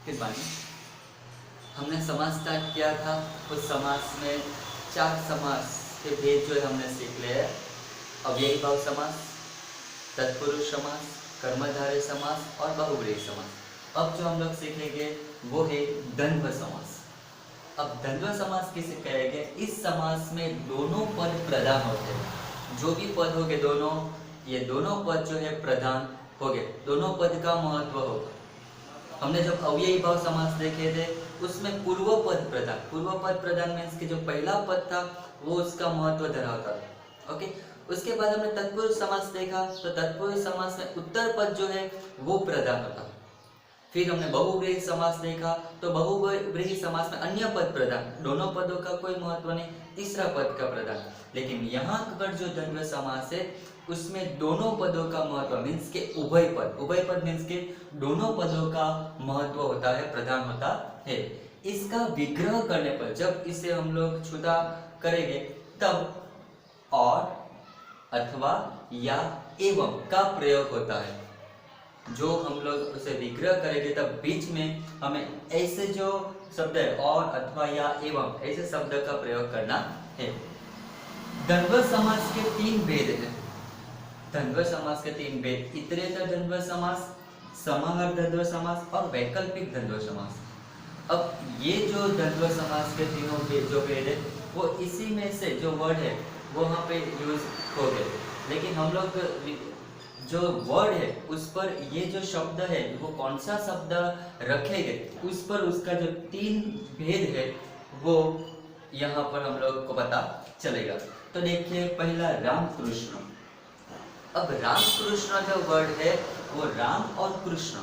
फिर बानी हमने समास स्टार्ट किया था। उस समास में 4 समास के भेद जो है हमने सीख लिए हैं। अव्ययी भाव समास, तत्पुरुष समास, कर्मधारय समास और बहुव्रीहि समास। अब जो हम लोग सीखेंगे वो है द्वंद्व समास। अब द्वंद्व समास किसे कहेंगे? इस समास में दोनों पद प्रधान होते हैं। जो भी पद होंगे दोनों, ये दोनों पद जो है प्रधान होंगे, दोनों पद का महत्व होगा। हमने जब अव्ययी भाव समास देखे थे उसमें पूर्व पद प्रधान मीन्स कि जो पहला पद था वो उसका महत्व धरावता था। ओके, उसके बाद हमने तत्पुरुष समास देखा, तो तत्पुरुष समास में उत्तर पद जो है वो प्रधान होता। फिर हमने बहुव्रीहि समास देखा, तो बहुव्रीहि समास में अन्य पद प्रधान, दोनों पदों का कोई महत्व नहीं, तीसरा पद का प्रधान। लेकिन यहाँ पर जो द्वंद्व समास है उसमें दोनों पदों का महत्व मीन्स के उभय पद मीन्स के दोनों पदों का महत्व होता है, प्रधान होता है। इसका विग्रह करने पर, जब इसे हम लोग छुटा करेंगे तब और, अथवा, या, एवं का प्रयोग होता है। जो हम लोग उसे विग्रह करेंगे तब बीच में हमें ऐसे जो शब्द है और, अथवा, या, एवं ऐसे शब्द का प्रयोग करना है। द्वंद्व समास के 3 भेद हैं। द्वंद्व समास के 3 भेद: इतरेतर द्वंद्व समास, समाहार द्वंद्व समास और वैकल्पिक द्वंद्व समास। अब ये जो द्वंद्व समास के तीनों जो भेद है वो इसी में से जो वर्ड है वो यहाँ पे यूज हो गए, लेकिन हम लोग जो वर्ड है उस पर ये जो शब्द है वो कौन सा शब्द रखेंगे उस पर उसका जो 3 भेद है वो यहाँ पर हम लोग को पता चलेगा। तो देखिए, पहला राम कृष्ण। अब राम कृष्ण जो वर्ड है वो राम और कृष्ण,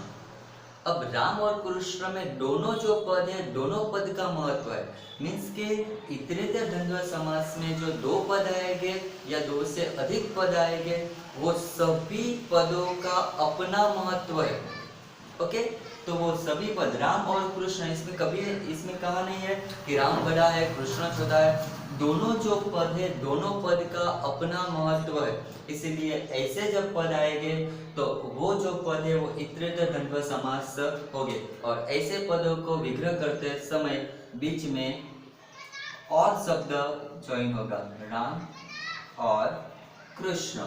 अब राम और कृष्ण में दोनों जो पद है दोनों पद का महत्व है। मीन्स के इतरेतर द्वंद्व समास में जो 2 पद आएंगे या 2 से अधिक पद आएंगे वो सभी पदों का अपना महत्व है। ओके, तो वो सभी पद राम और कृष्ण, इसमें कभी इसमें कहा नहीं है कि राम बड़ा है कृष्ण छोटा है। दोनों जो पद है दोनों पद का अपना महत्व है, इसीलिए ऐसे जब पद आएंगे तो वो जो पद है वो इतरेतर द्वंद्व समास होंगे। और ऐसे पदों को विग्रह करते समय बीच में और शब्द ज्वाइन होगा, राम और कृष्ण,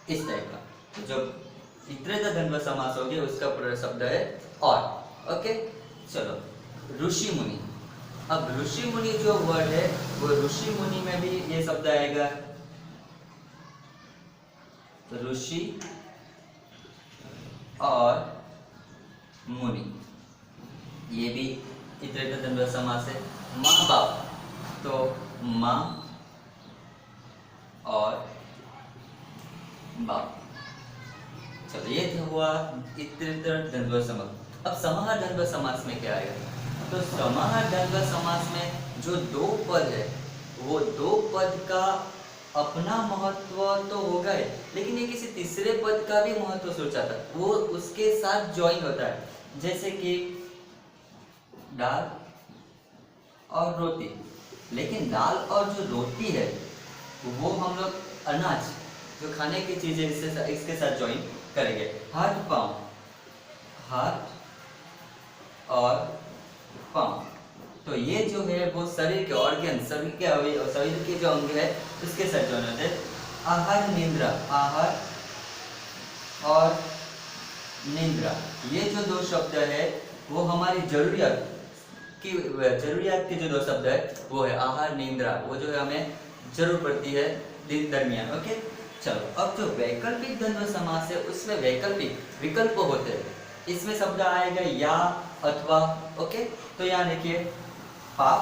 इस टाइप का। तो जब इतरेतर द्वंद्व समास हो गया उसका शब्द है और। ओके, चलो ऋषि मुनि। अब ऋषि मुनि जो वर्ड है वो ऋषि मुनि में भी ये शब्द आएगा, ऋषि और मुनि, ये भी इतरेतर द्वंद्व समास है। माँ बाप, तो माँ और बाप। चलो ये हुआ इतरेतर द्वंद्व समास। अब समाहार द्वंद्व समास में क्या आएगा? तो समाहार द्वंद्व समास में जो 2 पद है वो 2 पद का अपना महत्व तो होगा ही, लेकिन ये किसी तीसरे पद का भी महत्व सोचा था, वो उसके साथ ज्वाइन होता है। जैसे कि दाल और रोटी, लेकिन दाल और जो रोटी है वो हम लोग अनाज जो खाने की चीजें इसके साथ ज्वाइन करेंगे। हाथ पांव, हाथ और पांव, तो ये जो है वो शरीर के ऑर्गन, शरीर के अवयव, शरीर के जो अंग है उसके साथ ज्वाइन होते हैं। आहार निद्रा, आहार और निद्रा, ये जो 2 शब्द है वो हमारी जरूरियात के जो 2 शब्द है वो है आहार निद्रा, वो जो है हमें जरूर पड़ती है दिन दरमियान। ओके, चलो अब जो वैकल्पिक द्वंद्व समास है उसमें वैकल्पिक विकल्प होते हैं, इसमें शब्द आएगा या, अथवा। ओके, तो यहाँ देखिए, पाप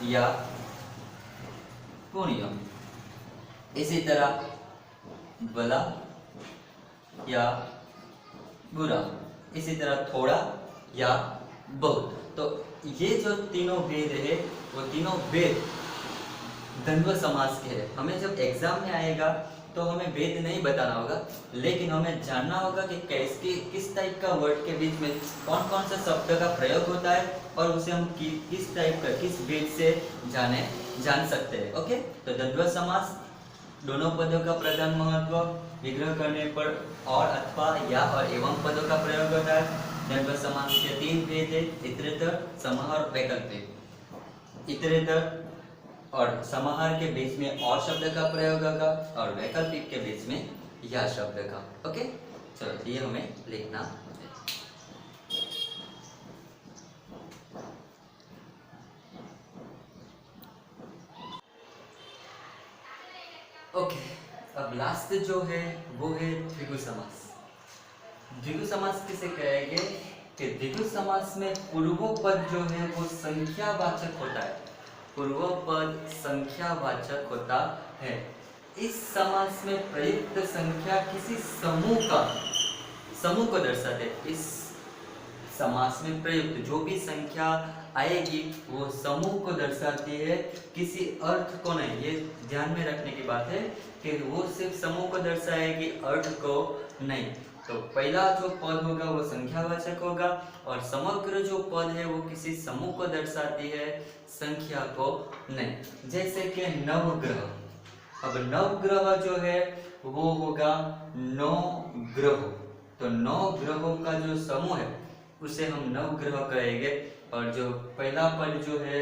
या पुण्य, इसी तरह भला या बुरा, इसी तरह थोड़ा या बहुत। तो ये जो तीनों भेद है वो तीनों भेद द्वंद्व समास के है। हमें जब एग्जाम में आएगा तो हमें भेद नहीं बताना होगा, लेकिन हमें जानना होगा कि किस टाइप का वर्ड के बीच में कौन कौन सा शब्द का प्रयोग होता है और उसे हम किस टाइप का किस भेद से जान सकते हैं। ओके, तो द्वंद्व समास दोनों पदों का प्रधान महत्व, विग्रह करने पर और, अथवा, या और एवं पदों का प्रयोग होता है। द्वंद्व समास के 3 भेद है, इतरेतर, समाहार और वैकल्पिक। इतरेतर और समाहार के बीच में और शब्द का प्रयोग होगा और वैकल्पिक के बीच में या शब्द का। ओके, चलो ये हमें लिखना है। ओके, अब लास्ट जो है वो है द्विगु समास। द्विगु समास किसे कहेंगे कि द्विगु समास में पूर्वपद जो है वो संख्यावाचक होता है। पूर्वपद संख्यावाचक होता है। इस समास में प्रयुक्त संख्या किसी समूह को दर्शाते। इस समास में प्रयुक्त जो भी संख्या आएगी वो समूह को दर्शाती है, किसी अर्थ को नहीं। ये ध्यान में रखने की बात है कि वो सिर्फ समूह को दर्शाएगी, अर्थ को नहीं। तो पहला जो पद होगा वो संख्यावाचक होगा और समग्र जो पद है वो किसी समूह को दर्शाती है, संख्या को नहीं। जैसे कि नवग्रह। अब नवग्रह जो है वो होगा 9 ग्रह। तो 9 ग्रहों का जो समूह है उसे हम नवग्रह कहेंगे। और जो पहला पद जो है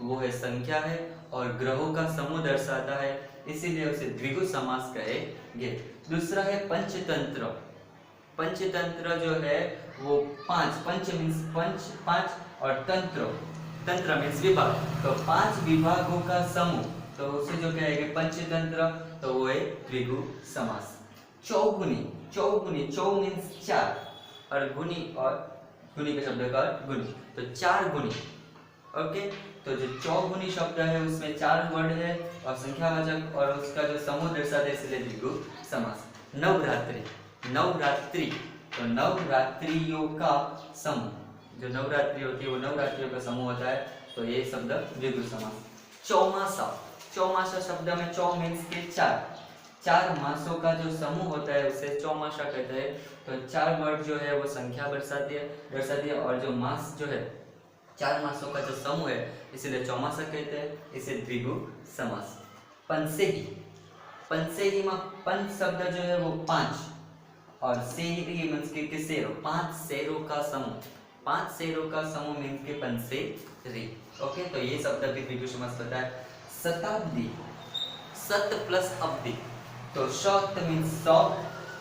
वो है संख्या है और ग्रहों का समूह दर्शाता है, इसीलिए उसे द्विगु समास कहेंगे। दूसरा है पंचतंत्र। पंचतंत्र जो है वो 5, पंच मीन्स पांच और तंत्र मीन्स विभाग, तो 5 विभागों का समूह, तो उसे जो कहेंगे पंचतंत्र, तो वो है द्विगु समास। चौगुनी। चौ मीन्स 4 और गुनी का शब्द का गुनी, तो 4 गुनी। ओके, तो जो चौगुनी शब्द है उसमें 4 वर्ड है और संख्यावाचक और उसका जो समूह दर्शाता है, इसलिए द्विगु समास। नवरात्रि, तो नवरात्रियों का समूह, जो नवरात्रि होती है वो नवरात्रियों का समूह होता है, तो ये शब्द द्विगु समास। चौमासा शब्द में चौ मीन्स के 4 मासों का जो समूह होता है उसे चौमासा कहते हैं। तो 4 वर्ड जो है वो संख्या दर्शाती है और जो मास जो है 4 मासों का जो समूह है इसीलिए चौमासा कहते हैं, इसे द्विगु समास। पंचेही में पंच शब्द जो है वो 5 और सेहरी मीन्स के शेरों, 5 शेरों का समूह, 5 शेरों का समूह मीन्स के पंचेरी। ओके, तो ये शब्द भी द्विगु समास होता है। शताब्दी, सत प्लस अब्दी, तो शत मीन्स 100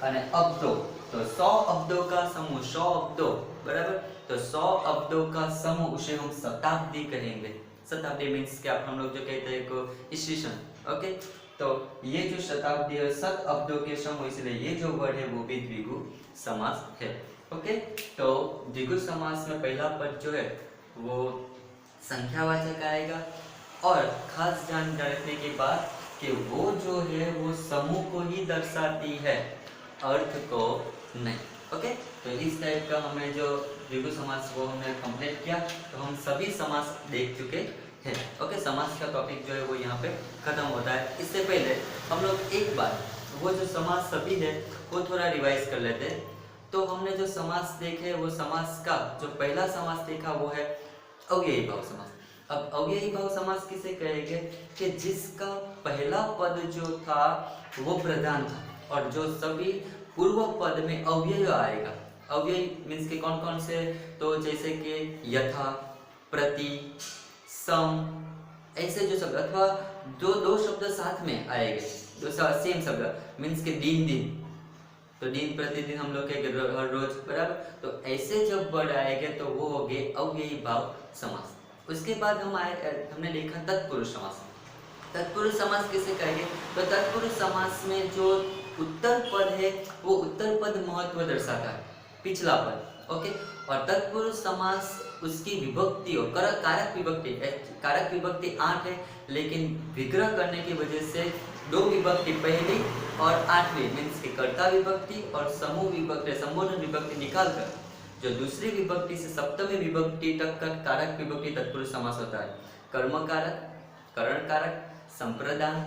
और अब्दो, तो 100 अब्दों का समूह, 100 अब्दों बराबर, तो 100 अब्दों का समूह उसे हम शताब्दी कहेंगे। शताब्दी मीन्स क्या हम लोग जो कहते हैं को ईस्वी सन। ओके, तो ये जो शताब्दी है 100 अब्दों के समूह, इसलिए ये जो वर्ड है वो भी द्विगु समास है। ओके, तो द्विगु समास में पहला पद जो है वो संख्यावाचक आएगा और खास ध्यान रखने की बात कि वो जो है वो समूह को ही दर्शाती है, अर्थ को नहीं। ओके, तो इस टाइप का हमें जो द्विगु समास वो हमने कंप्लीट किया, तो हम सभी समास देख चुके हैं। ओके, समास का टॉपिक जो है वो यहाँ पे खत्म होता है। इससे पहले हम लोग एक बार वो जो समास सभी है वो थोड़ा रिवाइज कर लेते हैं। तो हमने जो समास देखे वो समास का जो पहला समास देखा वो है अव्ययी भाव समास। अब अव्ययी भाव समास किसे कहेंगे कि जिसका पहला पद जो था वो प्रधान था और जो सभी पूर्व पद में अव्यय आएगा। अव्यय मीन्स के कौन कौन से, तो जैसे कि यथा, प्रति, सम, ऐसे जो शब्द, अथवा दो शब्द साथ में आएंगे, दो सेम शब्द मीन्स के दिन, तो दिन प्रतिदिन हम लोग कहेंगे हर रोज बराबर, तो ऐसे जब वर्ड आएंगे तो वो हो गए अव्ययी भाव समास। उसके बाद हमने देखा तत्पुरुष समास। तत्पुरुष समास किसे कहेंगे, तो तत्पुरुष समास में जो उत्तर पद है वो उत्तर पद महत्व दर्शाता है, पिछला पद। ओके, और तत्पुरुष समास उसकी विभक्ति हो कारक विभक्ति 8 है, लेकिन विग्रह करने की वजह से 2 विभक्ति पहली और 8वीं मीन्स की कर्ता विभक्ति और समूह विभक्ति, संबोधन विभक्ति निकालकर जो दूसरी विभक्ति से सप्तमी विभक्ति तक का कारक विभक्ति तत्पुरुष समास होता है। कर्म कारक, करण कारक, संप्रदान,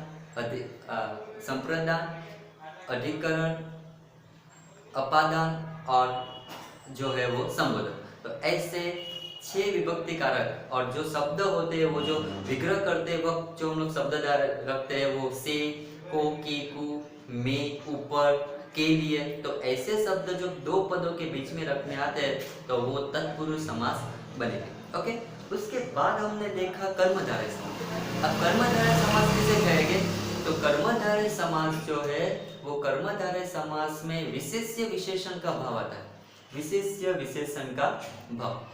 अधिकरण, अपादान और जो है वो संबोधन। तो ऐसे 6 विभक्ति कारक और जो शब्द होते हैं वो जो विग्रह करते वक्त जो हम लोग शब्द रखते हैं वो से, को, की, कु, में, ऊपर, के लिए, तो ऐसे शब्द जो दो पदों के बीच में रखने आते हैं तो वो तत्पुरुष समास बनेंगे। ओके, उसके बाद हमने देखा कर्मधारय समास। अब कर्मधारय समास किसे कहेंगे, तो कर्मधारय समास जो है वो कर्मधारय समास में विशेष्य विशेषण का भाव आता है। विशेष्य विशेषण का भाव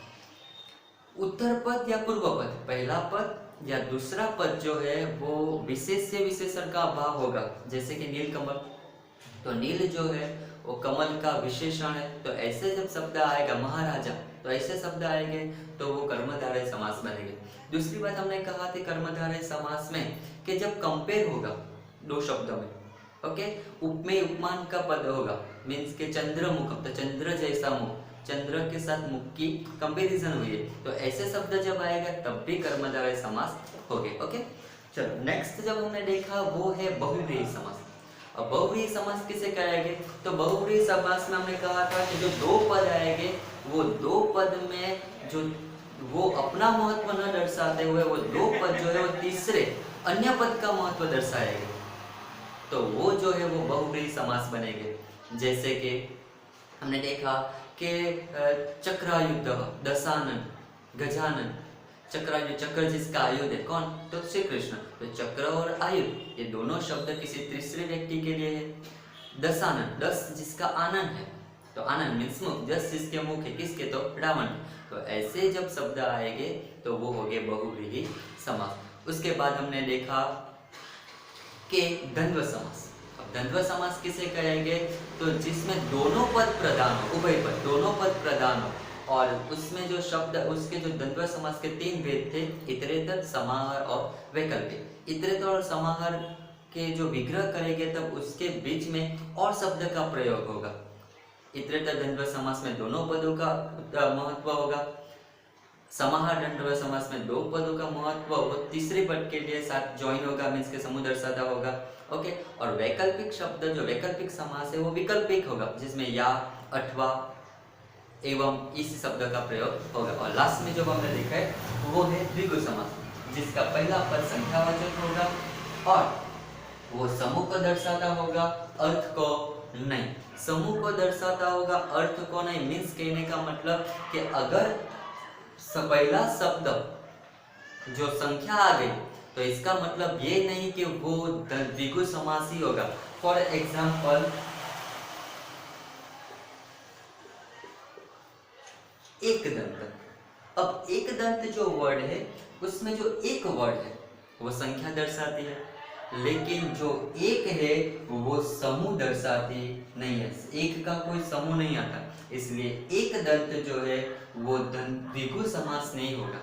उत्तर पद या पूर्व पद, पहला पद या दूसरा पद जो है वो विशेष्य विशेषण का भाव होगा। जैसे कि नील कमल, तो नील जो है वो कमल का विशेषण है, तो ऐसे जब शब्द आएगा महाराजा, तो ऐसे शब्द आएंगे तो वो कर्मधारय समास बनेंगे। दूसरी बात हमने कहा थी कर्मधारय समास में कि जब कंपेयर होगा दो शब्दों में, ओके, उपमेय उपमान का पद होगा, मीन्स के चंद्रमुख, तो चंद्र जैसा मुख, चंद्र के साथ मुख की कंपैरिजन हुई है, तो ऐसे शब्द जब आएगा तब भी कर्मधारय समास हो गए। ओके, चलो नेक्स्ट जब हमने देखा वो है बहुव्रीहि समास। अब बहुव्रीहि समास किसे कहेंगे, तो बहुव्रीहि समास में हमने कहा था कि जो दो पद आएंगे वो दो पद में जो वो अपना महत्व न दर्शाते हुए वो दो पद जो है वो तीसरे अन्य पद का महत्व दर्शाएंगे, तो वो जो है वो बहुव्रीहि समास बनेंगे। जैसे कि हमने देखा कि चक्रायुध, दशानन, गजानन, चक्रायुध, चक्र जिसका आयुध है कौन, तो श्री कृष्ण, तो चक्र और आयुध ये दोनों शब्द किसी तीसरे व्यक्ति के लिए है। दशानन, दस जिसका आनंद है, तो आनंद मीन्स मुख, दस जिसके मुख है किसके, तो रावण, तो ऐसे जब शब्द आएंगे तो वो हो गए बहुव्रीहि समास। उसके बाद हमने देखा कि द्वंद्व समास। अब द्वंद्व समास किसे कहेंगे, तो जिसमें दोनों पद प्रधान हो, उभय पद दोनों पद प्रधान हो, और उसमें जो शब्द उसके जो द्वंद्व समास के तीन भेद थे, इतरेतर, समाहार और वैकल्पिक। इतरेतर और समाहार के जो विग्रह करेंगे तब उसके बीच में और शब्द का प्रयोग होगा। इतरेतर द्वंद्व समास में दोनों पदों का महत्व होगा, समाहार द्वंद्व समास में दो पदों का महत्व वो तीसरे पद के लिए साथ ज्वाइन होगा, मीन्स के समूह दर्शाता होगा। ओके, और वैकल्पिक शब्द जो वैकल्पिक समास है वो विकल्पिक होगा, जिसमें या, अथवा, एवं इस शब्द का प्रयोग होगा। और लास्ट में जो हमने देखा है वो है द्विगु समास, जिसका पहला पद संख्यावाचक होगा और वो समूह को दर्शाता होगा, अर्थ को नहीं। समूह को दर्शाता होगा, अर्थ को नहीं, मीन्स कहने का मतलब कि अगर पहला शब्द जो संख्या आ गई तो इसका मतलब ये नहीं कि वो द्विगु समास ही होगा। फॉर एग्जाम्पल एक दंत, अब एक दंत जो वर्ड है उसमें जो एक वर्ड है वो संख्या दर्शाती है, लेकिन जो एक है वो समूह दर्शाती नहीं है, एक का कोई समूह नहीं आता, इसलिए एक दंत जो है वो द्विगु समास नहीं होगा।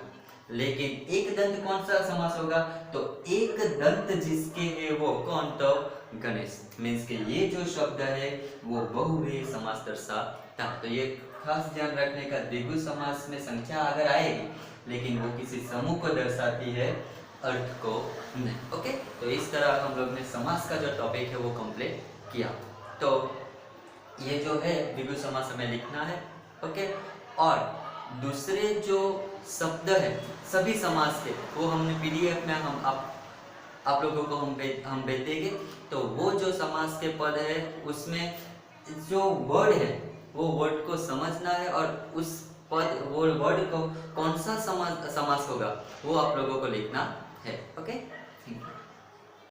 लेकिन एक दंत कौन सा समास होगा, तो एक दंत जिसके है वो कौन, तो गणेश, मीन्स के ये जो शब्द है वो बहुव्रीहि समास दर्शाता। तो ये खास ध्यान रखने का, द्विगु समास में संख्या अगर आएगी लेकिन वो किसी समूह को दर्शाती है, अर्थ को नहीं। ओके, तो इस तरह हम लोग ने समास का जो टॉपिक है वो कंप्लीट किया। तो ये जो है द्विगु समास हमें लिखना है। ओके, और दूसरे जो शब्द है सभी समास के वो हमने पीडीएफ में हम आप लोगों को हम भेज देंगे। तो वो जो समास के पद है उसमें जो वर्ड है वो वर्ड को समझना है, और उस पद वो वर्ड को कौन सा समास होगा वो आप लोगों को लिखना है। ओके।